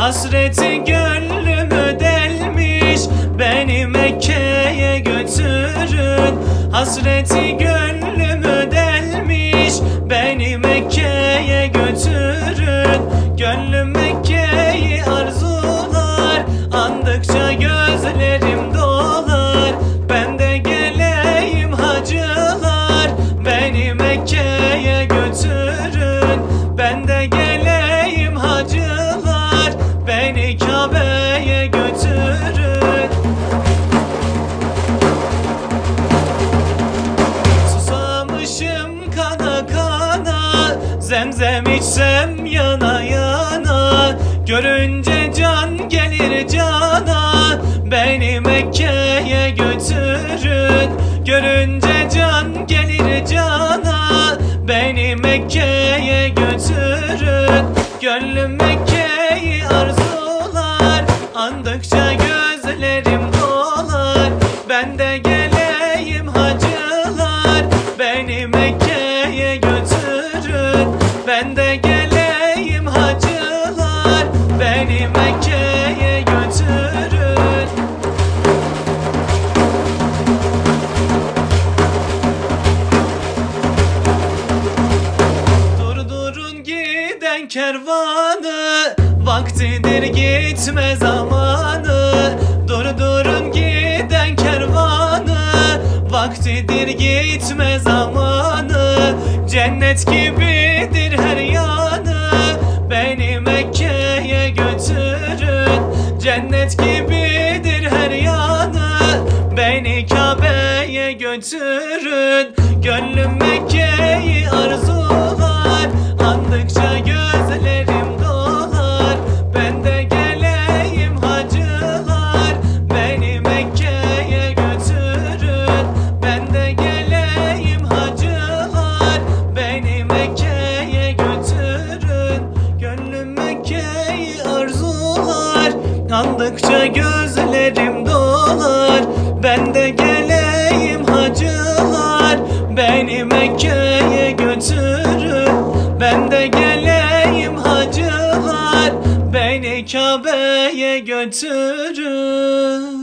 Hasreti gönlümü delmiş, beni Mekke'ye götürün. Hasreti gönlümü delmiş, beni Mekke'ye götürün. Gönlüm Mekke'yi arzular, andıkça gözlerim dolar. Ben de geleyim hacılar, beni Mekke'ye götürün. Ben de geleyim hacılar, beni Kabe'ye götürün. Susamışım kana kana, zemzem içsem yana yana. Görünce can gelir cana, beni Mekke'ye götürün. Görünce can gelir cana, beni Mekke'ye götürün. Gönlüm Mekke'yi arzular, andıkça gözlerim dolar. Ben de geleyim hacılar, beni Mekke'ye götürün. Ben de geleyim hacılar, beni Mekke'ye götürün. Durdurun giden kervanı, vaktidir gitme zamanı. Durdurun giden kervanı, vaktidir gitme zamanı. Cennet gibidir her yanı, beni Mekke'ye götürün. Cennet gibidir her yanı, beni Kabe'ye götürün. Gönlüm Mekke'yi arzular, andıkça gözlerim dolar. Ben de geleyim hacılar, beni Mekke'ye götürün. Ben de geleyim hacılar, beni Mekke'ye götürün. Gönlüm Mekke'yi arzular, andıkça gözlerim dolar. Ben de geleyim hacılar, beni Mekke'ye götürün. Ben de geleyim hacılar, beni Kabe'ye götürün.